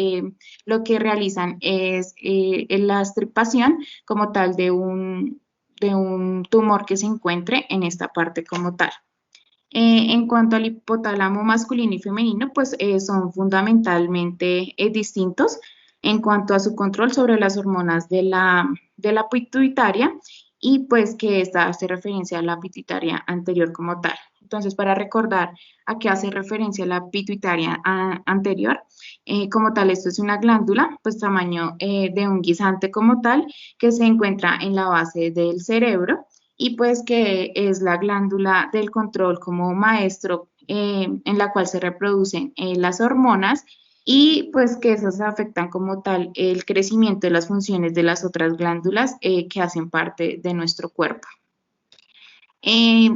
lo que realizan es la extirpación como tal de un tumor que se encuentre en esta parte como tal. En cuanto al hipotálamo masculino y femenino, pues son fundamentalmente distintos en cuanto a su control sobre las hormonas de la pituitaria y pues que esta hace referencia a la pituitaria anterior como tal. Entonces, para recordar a qué hace referencia la pituitaria anterior, como tal, esto es una glándula, pues tamaño de un guisante como tal, que se encuentra en la base del cerebro y pues que es la glándula del control como maestro en la cual se reproducen las hormonas y pues que esas afectan como tal el crecimiento de las funciones de las otras glándulas que hacen parte de nuestro cuerpo.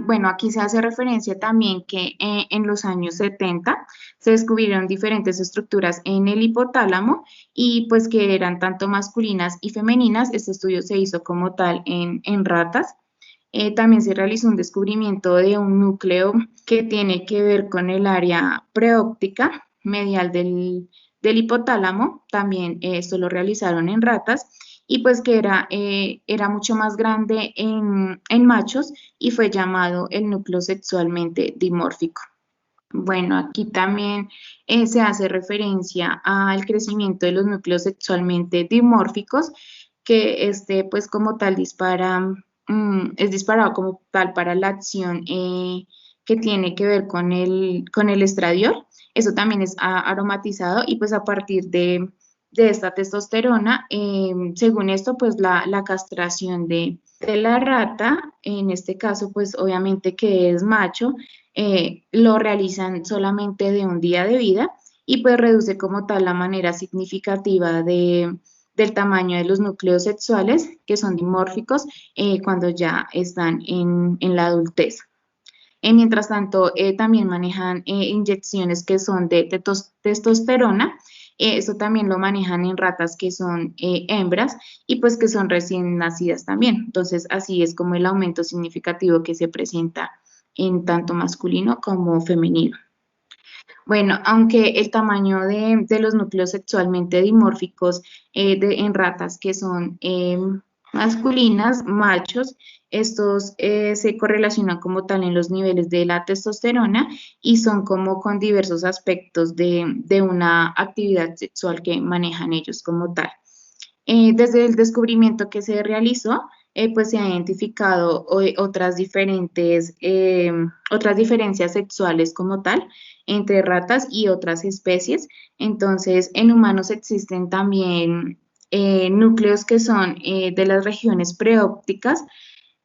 Bueno, aquí se hace referencia también que en los años 70 se descubrieron diferentes estructuras en el hipotálamo y pues que eran tanto masculinas y femeninas. Este estudio se hizo como tal en ratas. También se realizó un descubrimiento de un núcleo que tiene que ver con el área preóptica medial del hipotálamo. También esto lo realizaron en ratas y pues que era mucho más grande en machos y fue llamado el núcleo sexualmente dimórfico. Bueno, aquí también se hace referencia al crecimiento de los núcleos sexualmente dimórficos, que pues como tal es disparado como tal para la acción que tiene que ver con el estradiol. Eso también es aromatizado y pues a partir de esta testosterona, según esto, pues la castración de la rata, en este caso, pues obviamente que es macho, lo realizan solamente de un día de vida y pues reduce como tal la manera significativa del tamaño de los núcleos sexuales que son dimórficos cuando ya están en la adultez. Mientras tanto, también manejan inyecciones que son de testosterona. Eso también lo manejan en ratas que son hembras y pues que son recién nacidas también. Entonces, así es como el aumento significativo que se presenta en tanto masculino como femenino. Bueno, aunque el tamaño de los núcleos sexualmente dimórficos en ratas que son masculinas, machos, estos se correlacionan como tal en los niveles de la testosterona y son como con diversos aspectos de una actividad sexual que manejan ellos como tal. Desde el descubrimiento que se realizó, pues se han identificado otras diferencias sexuales como tal entre ratas y otras especies. Entonces, en humanos existen también núcleos que son de las regiones preópticas,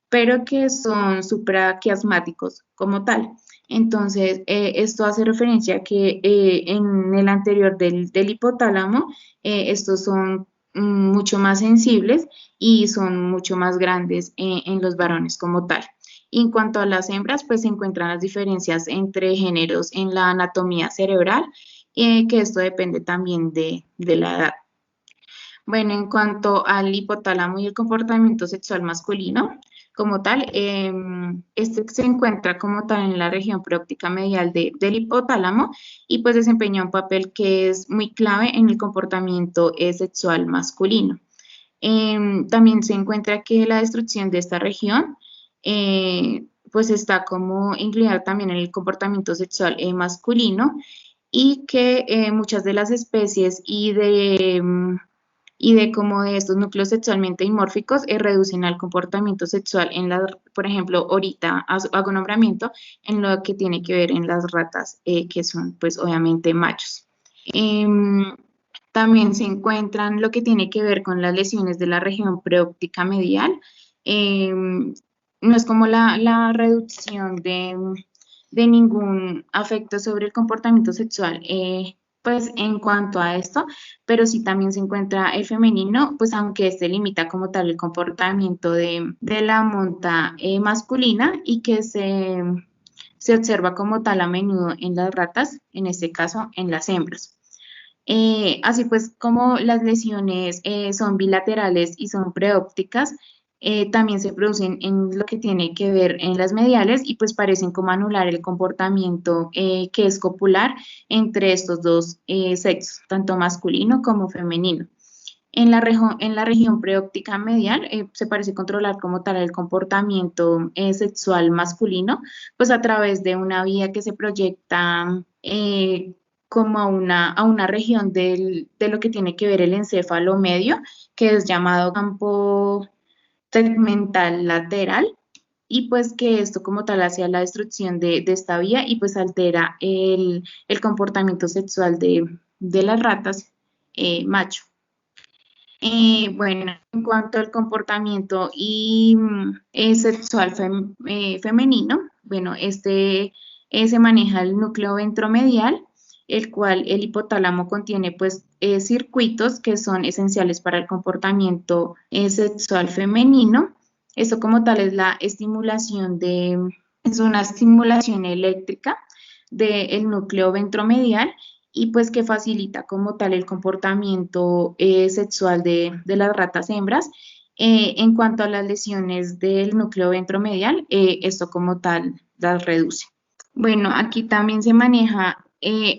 pero que son supraquiasmáticos como tal. Entonces, esto hace referencia a que en el anterior del hipotálamo, estos son mucho más sensibles y son mucho más grandes en los varones como tal. Y en cuanto a las hembras, pues se encuentran las diferencias entre géneros en la anatomía cerebral, que esto depende también de la edad. Bueno, en cuanto al hipotálamo y el comportamiento sexual masculino, como tal, este se encuentra como tal en la región preóptica medial del hipotálamo y pues desempeña un papel que es muy clave en el comportamiento sexual masculino. También se encuentra que la destrucción de esta región pues está como incluida también en el comportamiento sexual masculino y que muchas de las especies y de como de estos núcleos sexualmente dimórficos reducen al comportamiento sexual por ejemplo, ahorita hago nombramiento en lo que tiene que ver en las ratas que son pues obviamente machos. También se encuentran lo que tiene que ver con las lesiones de la región preóptica medial. No es como la reducción de ningún afecto sobre el comportamiento sexual pues en cuanto a esto, pero sí también se encuentra el femenino, pues aunque este limita como tal el comportamiento de la monta masculina y que se observa como tal a menudo en las ratas, en este caso en las hembras. Así pues, como las lesiones son bilaterales y son preópticas, también se producen en lo que tiene que ver en las mediales y pues parecen como anular el comportamiento que es copular entre estos dos sexos, tanto masculino como femenino. En la región preóptica medial se parece controlar como tal el comportamiento sexual masculino, pues a través de una vía que se proyecta como a una región de lo que tiene que ver el encéfalo medio, que es llamado campo tegmental lateral, y pues que esto como tal hace la destrucción de esta vía y pues altera el comportamiento sexual de las ratas macho. Bueno, en cuanto al comportamiento sexual femenino, bueno, se maneja el núcleo ventromedial, el cual el hipotálamo contiene pues circuitos que son esenciales para el comportamiento sexual femenino. Esto como tal es la estimulación es una estimulación eléctrica del núcleo ventromedial y pues que facilita como tal el comportamiento sexual de las ratas hembras. En cuanto a las lesiones del núcleo ventromedial, esto como tal las reduce. Bueno, aquí también se maneja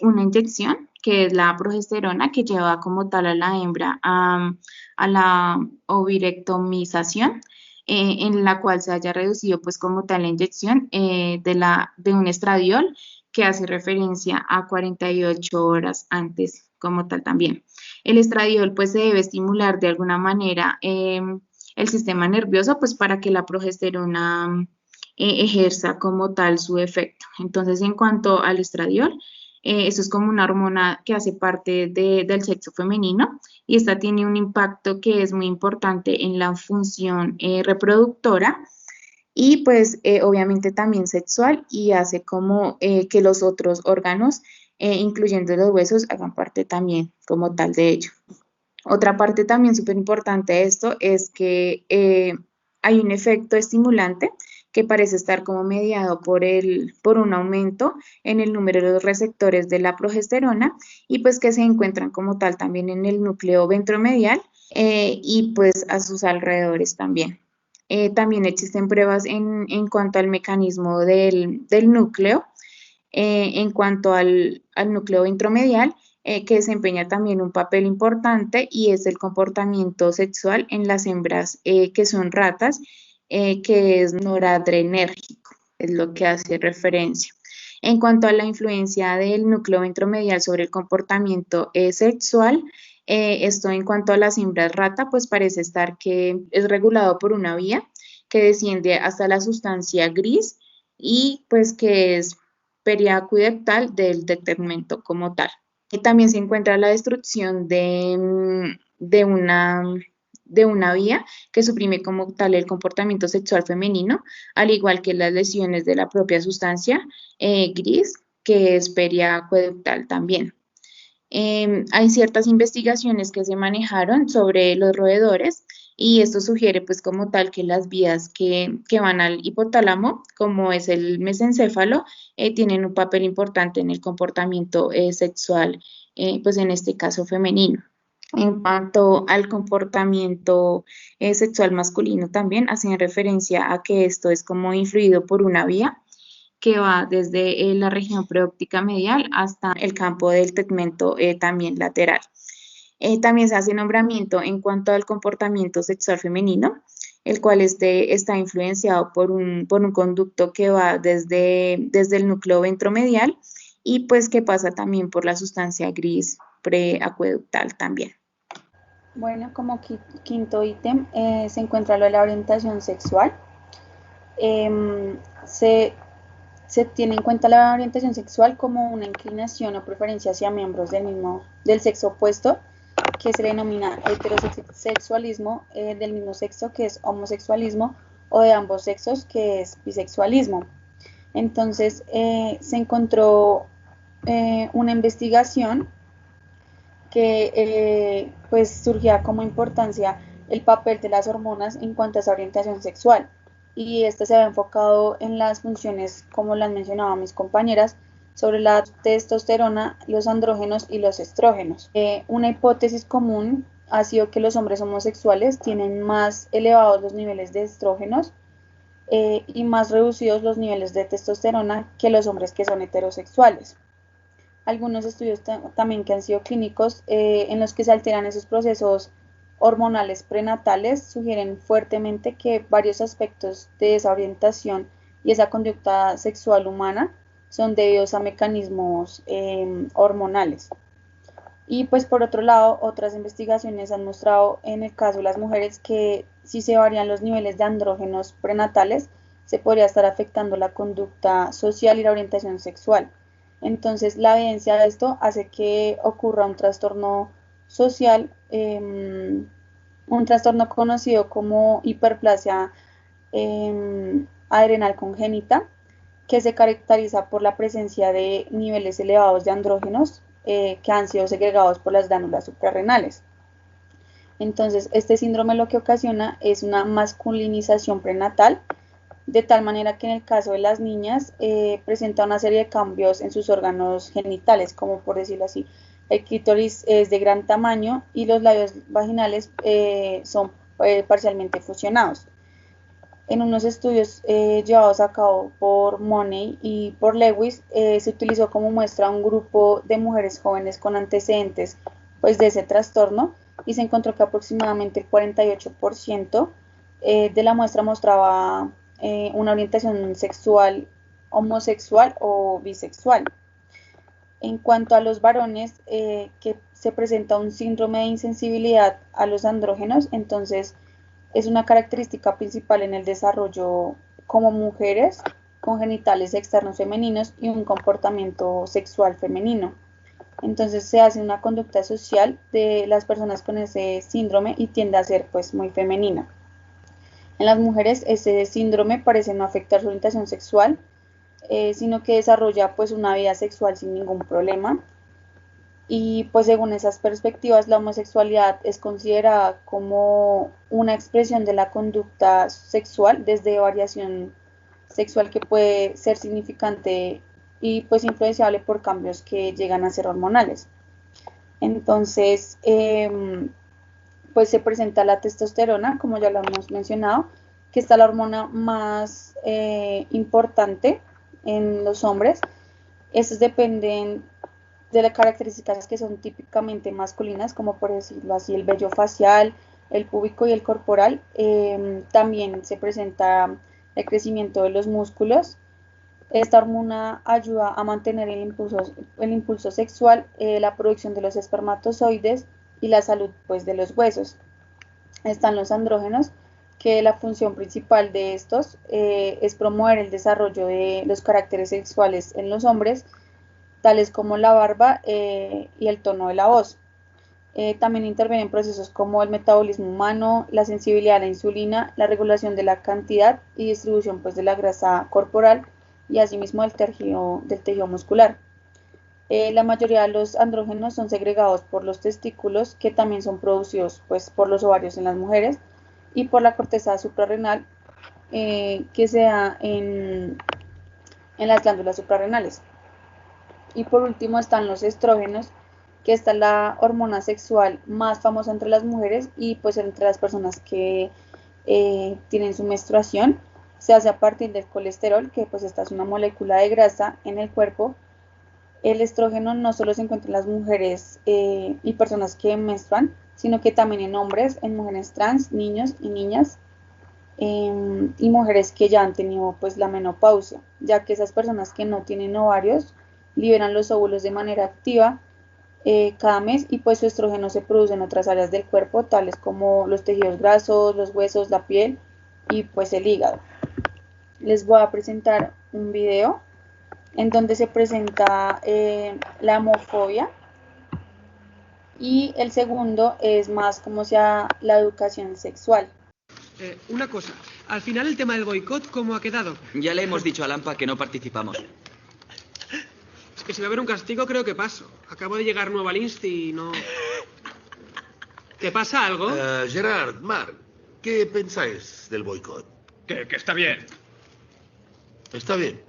una inyección que es la progesterona que lleva como tal a la hembra a la ovirectomización, en la cual se haya reducido pues como tal la inyección de un estradiol que hace referencia a 48 horas antes como tal también. El estradiol pues se debe estimular de alguna manera el sistema nervioso pues para que la progesterona ejerza como tal su efecto. Entonces en cuanto al estradiol, eso es como una hormona que hace parte del sexo femenino y esta tiene un impacto que es muy importante en la función reproductora y pues obviamente también sexual y hace como que los otros órganos, incluyendo los huesos, hagan parte también como tal de ello. Otra parte también súper importante de esto es que hay un efecto estimulante que parece estar como mediado por un aumento en el número de los receptores de la progesterona y pues que se encuentran como tal también en el núcleo ventromedial y pues a sus alrededores también. También existen pruebas en cuanto al mecanismo del núcleo, en cuanto al núcleo intromedial, que desempeña también un papel importante y es el comportamiento sexual en las hembras que son ratas, que es noradrenérgico, es lo que hace referencia. En cuanto a la influencia del núcleo intromedial sobre el comportamiento sexual, esto en cuanto a las hembras rata, pues parece estar que es regulado por una vía que desciende hasta la sustancia gris y pues que es periacuidectal del tegmento como tal. Y también se encuentra la destrucción de una vía que suprime como tal el comportamiento sexual femenino, al igual que las lesiones de la propia sustancia gris, que es periacueductal también. Hay ciertas investigaciones que se manejaron sobre los roedores y esto sugiere pues como tal que las vías que van al hipotálamo, como es el mesencéfalo, tienen un papel importante en el comportamiento sexual, pues en este caso femenino. En cuanto al comportamiento sexual masculino también hacen referencia a que esto es como influido por una vía que va desde la región preóptica medial hasta el campo del tegmento también lateral. También se hace nombramiento en cuanto al comportamiento sexual femenino, el cual está influenciado por un conducto que va desde el núcleo ventromedial y pues que pasa también por la sustancia gris preacueductal también. Bueno, como quinto ítem se encuentra lo de la orientación sexual. Se tiene en cuenta la orientación sexual como una inclinación o preferencia hacia miembros del sexo opuesto, que se le denomina heterosexualismo, del mismo sexo, que es homosexualismo, o de ambos sexos, que es bisexualismo. Entonces, se encontró una investigación que pues surgía como importancia el papel de las hormonas en cuanto a esa orientación sexual. Y este se había enfocado en las funciones, como las mencionaba mis compañeras, sobre la testosterona, los andrógenos y los estrógenos. Una hipótesis común ha sido que los hombres homosexuales tienen más elevados los niveles de estrógenos y más reducidos los niveles de testosterona que los hombres que son heterosexuales. Algunos estudios también que han sido clínicos en los que se alteran esos procesos hormonales prenatales sugieren fuertemente que varios aspectos de esa orientación y esa conducta sexual humana son debidos a mecanismos hormonales. Y pues por otro lado, otras investigaciones han mostrado en el caso de las mujeres que si se varían los niveles de andrógenos prenatales, se podría estar afectando la conducta social y la orientación sexual. Entonces, la evidencia de esto hace que ocurra un trastorno social, un trastorno conocido como hiperplasia adrenal congénita, que se caracteriza por la presencia de niveles elevados de andrógenos que han sido segregados por las glándulas suprarrenales. Entonces, este síndrome lo que ocasiona es una masculinización prenatal, de tal manera que en el caso de las niñas presenta una serie de cambios en sus órganos genitales, como por decirlo así, el clítoris es de gran tamaño y los labios vaginales son parcialmente fusionados. En unos estudios llevados a cabo por Money y por Lewis, se utilizó como muestra un grupo de mujeres jóvenes con antecedentes pues, de ese trastorno y se encontró que aproximadamente el 48% de la muestra mostraba una orientación sexual homosexual o bisexual. En cuanto a los varones, que se presenta un síndrome de insensibilidad a los andrógenos, entonces es una característica principal en el desarrollo como mujeres con genitales externos femeninos y un comportamiento sexual femenino. Entonces se hace una conducta social de las personas con ese síndrome y tiende a ser pues muy femenina. En las mujeres ese síndrome parece no afectar su orientación sexual, sino que desarrolla pues una vida sexual sin ningún problema. Y pues según esas perspectivas la homosexualidad es considerada como una expresión de la conducta sexual desde variación sexual que puede ser significante y pues influenciable por cambios que llegan a ser hormonales. Entonces, pues se presenta la testosterona, como ya lo hemos mencionado, que está la hormona más importante en los hombres. Estos dependen de las características que son típicamente masculinas, como por decirlo así, el vello facial, el púbico y el corporal. También se presenta el crecimiento de los músculos. Esta hormona ayuda a mantener el impulso sexual, la producción de los espermatozoides y la salud pues, de los huesos. Están los andrógenos, que la función principal de estos es promover el desarrollo de los caracteres sexuales en los hombres, tales como la barba y el tono de la voz. También intervienen procesos como el metabolismo humano, la sensibilidad a la insulina, la regulación de la cantidad y distribución pues, de la grasa corporal y asimismo del tejido muscular. La mayoría de los andrógenos son segregados por los testículos, que también son producidos pues, por los ovarios en las mujeres, y por la corteza suprarrenal, que se da en las glándulas suprarrenales. Y por último están los estrógenos, que esta es la hormona sexual más famosa entre las mujeres y pues entre las personas que tienen su menstruación. Se hace a partir del colesterol, que pues esta es una molécula de grasa en el cuerpo. El estrógeno no solo se encuentra en las mujeres y personas que menstruan, sino que también en hombres, en mujeres trans, niños y niñas, y mujeres que ya han tenido pues la menopausia, ya que esas personas que no tienen ovarios liberan los óvulos de manera activa cada mes, y pues su estrógeno se produce en otras áreas del cuerpo, tales como los tejidos grasos, los huesos, la piel y pues el hígado. Les voy a presentar un video en donde se presenta la homofobia, y el segundo es más como sea la educación sexual. Una cosa, al final el tema del boicot, ¿cómo ha quedado? Ya le hemos dicho a Lampa que no participamos. Es que si va a haber un castigo, creo que paso. Acabo de llegar nuevo al Insti y no... ¿Te pasa algo? Gerard, Marc, ¿qué pensáis del boicot? Que está bien. ¿Está bien?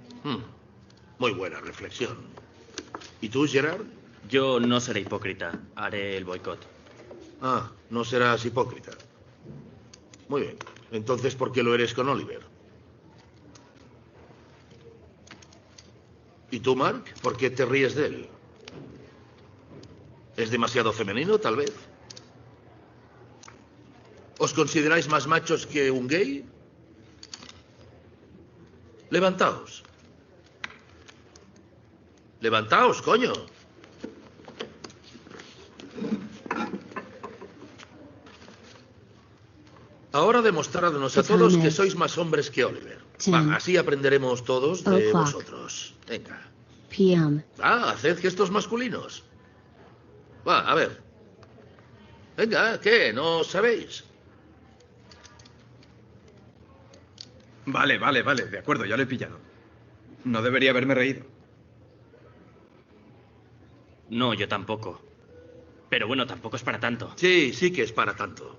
Muy buena reflexión. ¿Y tú, Gerard? Yo no seré hipócrita. Haré el boicot. Ah, no serás hipócrita. Muy bien. Entonces, ¿por qué lo eres con Oliver? ¿Y tú, Marc? ¿Por qué te ríes de él? ¿Es demasiado femenino, tal vez? ¿Os consideráis más machos que un gay? Levantaos. Levantaos, coño. Ahora demostradnos a todos que sois más hombres que Oliver. Va, así aprenderemos todos de vosotros. Venga. Haced gestos masculinos. Va, a ver. Venga, ¿qué? ¿No sabéis? Vale, de acuerdo, ya lo he pillado. No debería haberme reído. No, yo tampoco. Pero bueno, tampoco es para tanto. Sí, sí que es para tanto.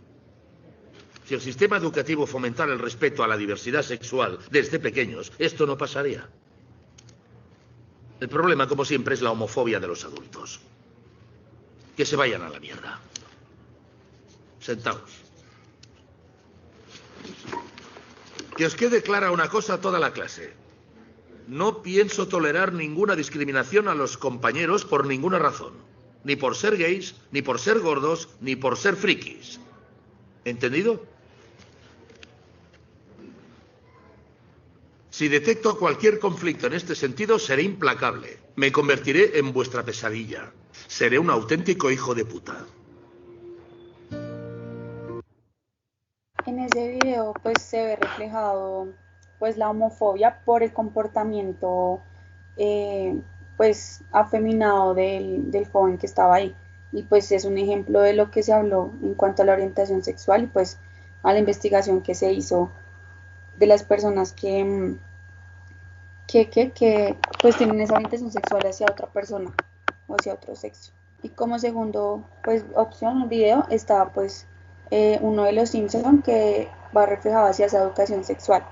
Si el sistema educativo fomentara el respeto a la diversidad sexual desde pequeños, esto no pasaría. El problema, como siempre, es la homofobia de los adultos. Que se vayan a la mierda. Sentaos. Que os quede clara una cosa a toda la clase. No pienso tolerar ninguna discriminación a los compañeros por ninguna razón. Ni por ser gays, ni por ser gordos, ni por ser frikis. ¿Entendido? Si detecto cualquier conflicto en este sentido, seré implacable. Me convertiré en vuestra pesadilla. Seré un auténtico hijo de puta. En ese video pues se ve reflejado pues la homofobia por el comportamiento pues afeminado del joven que estaba ahí, y pues es un ejemplo de lo que se habló en cuanto a la orientación sexual y pues a la investigación que se hizo de las personas que pues tienen esa orientación sexual hacia otra persona o hacia otro sexo. Y como segundo pues opción, un video, está pues uno de los Simpson que va reflejado hacia esa educación sexual.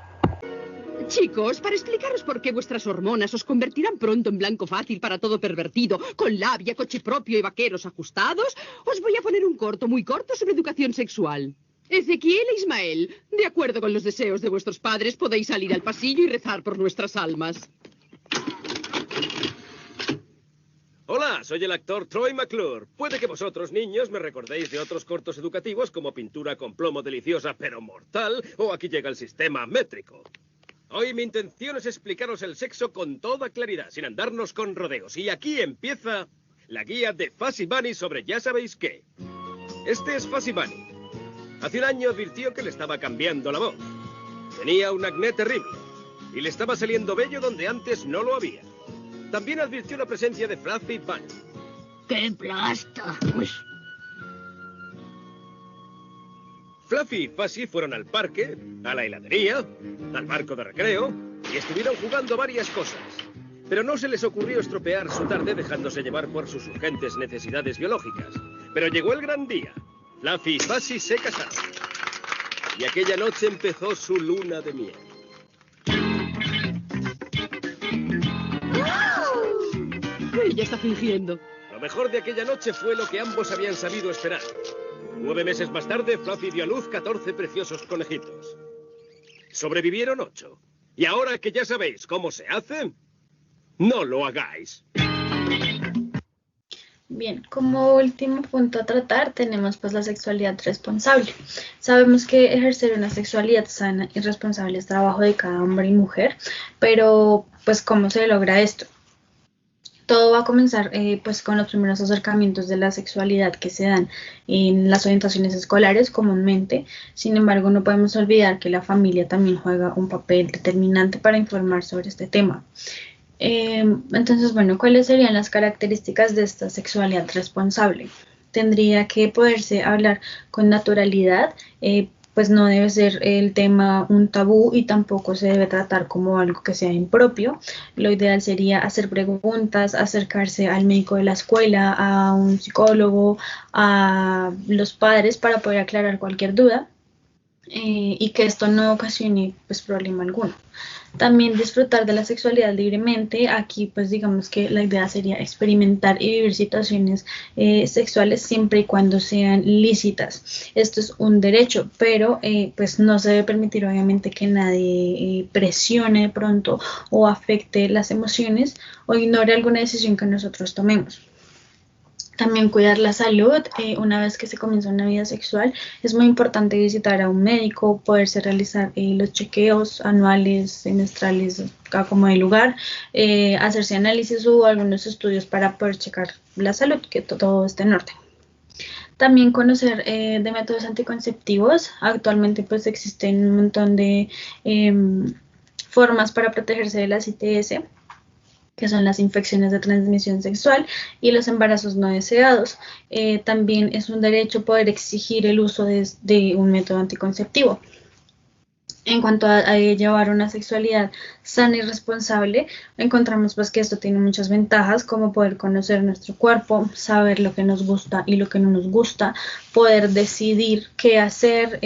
Chicos, para explicaros por qué vuestras hormonas os convertirán pronto en blanco fácil para todo pervertido, con labia, coche propio y vaqueros ajustados, os voy a poner un corto, muy corto, sobre educación sexual. Ezequiel e Ismael, de acuerdo con los deseos de vuestros padres, podéis salir al pasillo y rezar por nuestras almas. Hola, soy el actor Troy McClure. Puede que vosotros, niños, me recordéis de otros cortos educativos como Pintura con plomo deliciosa pero mortal o Aquí llega el sistema métrico. Hoy mi intención es explicaros el sexo con toda claridad, sin andarnos con rodeos. Y aquí empieza la guía de Fuzzy Bunny sobre ya sabéis qué. Este es Fuzzy Bunny. Hace un año advirtió que le estaba cambiando la voz. Tenía un acné terrible y le estaba saliendo vello donde antes no lo había. También advirtió la presencia de Fluffy Bunny. ¡Qué plasta! Fluffy y Fuzzy fueron al parque, a la heladería, al barco de recreo y estuvieron jugando varias cosas. Pero no se les ocurrió estropear su tarde dejándose llevar por sus urgentes necesidades biológicas. Pero llegó el gran día. Fluffy y Fuzzy se casaron. Y aquella noche empezó su luna de miel. Ella está fingiendo. Lo mejor de aquella noche fue lo que ambos habían sabido esperar. 9 meses más tarde, Fluffy dio a luz 14 preciosos conejitos. Sobrevivieron 8. Y ahora que ya sabéis cómo se hace, no lo hagáis. Bien, como último punto a tratar tenemos pues la sexualidad responsable. Sabemos que ejercer una sexualidad sana y responsable es trabajo de cada hombre y mujer, pero pues ¿cómo se logra esto? Todo va a comenzar pues con los primeros acercamientos de la sexualidad que se dan en las orientaciones escolares comúnmente. Sin embargo, no podemos olvidar que la familia también juega un papel determinante para informar sobre este tema. Entonces, bueno, ¿cuáles serían las características de esta sexualidad responsable? Tendría que poderse hablar con naturalidad, pues no debe ser el tema un tabú y tampoco se debe tratar como algo que sea impropio. Lo ideal sería hacer preguntas, acercarse al médico de la escuela, a un psicólogo, a los padres para poder aclarar cualquier duda y que esto no ocasione pues problema alguno. También disfrutar de la sexualidad libremente. Aquí pues digamos que la idea sería experimentar y vivir situaciones sexuales siempre y cuando sean lícitas. Esto es un derecho, pero pues no se debe permitir obviamente que nadie presione de pronto o afecte las emociones o ignore alguna decisión que nosotros tomemos. También cuidar la salud. Una vez que se comienza una vida sexual, es muy importante visitar a un médico, poderse realizar los chequeos anuales, semestrales, como de lugar, hacerse análisis o algunos estudios para poder checar la salud, que todo esté en orden. También conocer de métodos anticonceptivos. Actualmente pues existen un montón de formas para protegerse de las ITS, que son las infecciones de transmisión sexual y los embarazos no deseados. También es un derecho poder exigir el uso de un método anticonceptivo. En cuanto a llevar una sexualidad sana y responsable, encontramos pues que esto tiene muchas ventajas, como poder conocer nuestro cuerpo, saber lo que nos gusta y lo que no nos gusta, poder decidir qué hacer,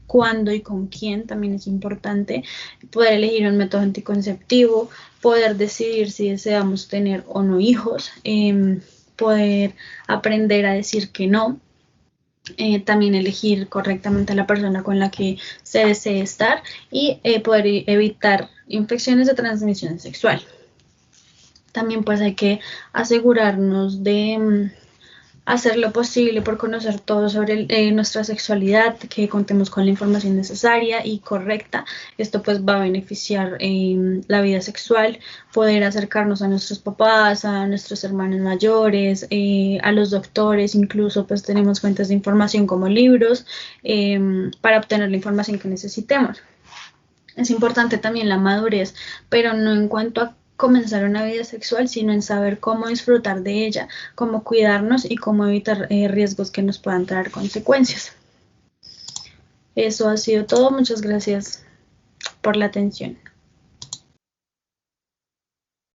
cuándo y con quién, también es importante, poder elegir un método anticonceptivo, poder decidir si deseamos tener o no hijos, poder aprender a decir que no, también elegir correctamente a la persona con la que se desee estar y poder evitar infecciones de transmisión sexual. También pues hay que asegurarnos de hacer lo posible por conocer todo sobre nuestra sexualidad, que contemos con la información necesaria y correcta. Esto pues va a beneficiar la vida sexual, poder acercarnos a nuestros papás, a nuestros hermanos mayores, a los doctores, incluso pues tenemos fuentes de información como libros para obtener la información que necesitemos. Es importante también la madurez, pero no en cuanto a comenzar una vida sexual, sino en saber cómo disfrutar de ella, cómo cuidarnos y cómo evitar riesgos que nos puedan traer consecuencias. Eso ha sido todo. Muchas gracias por la atención.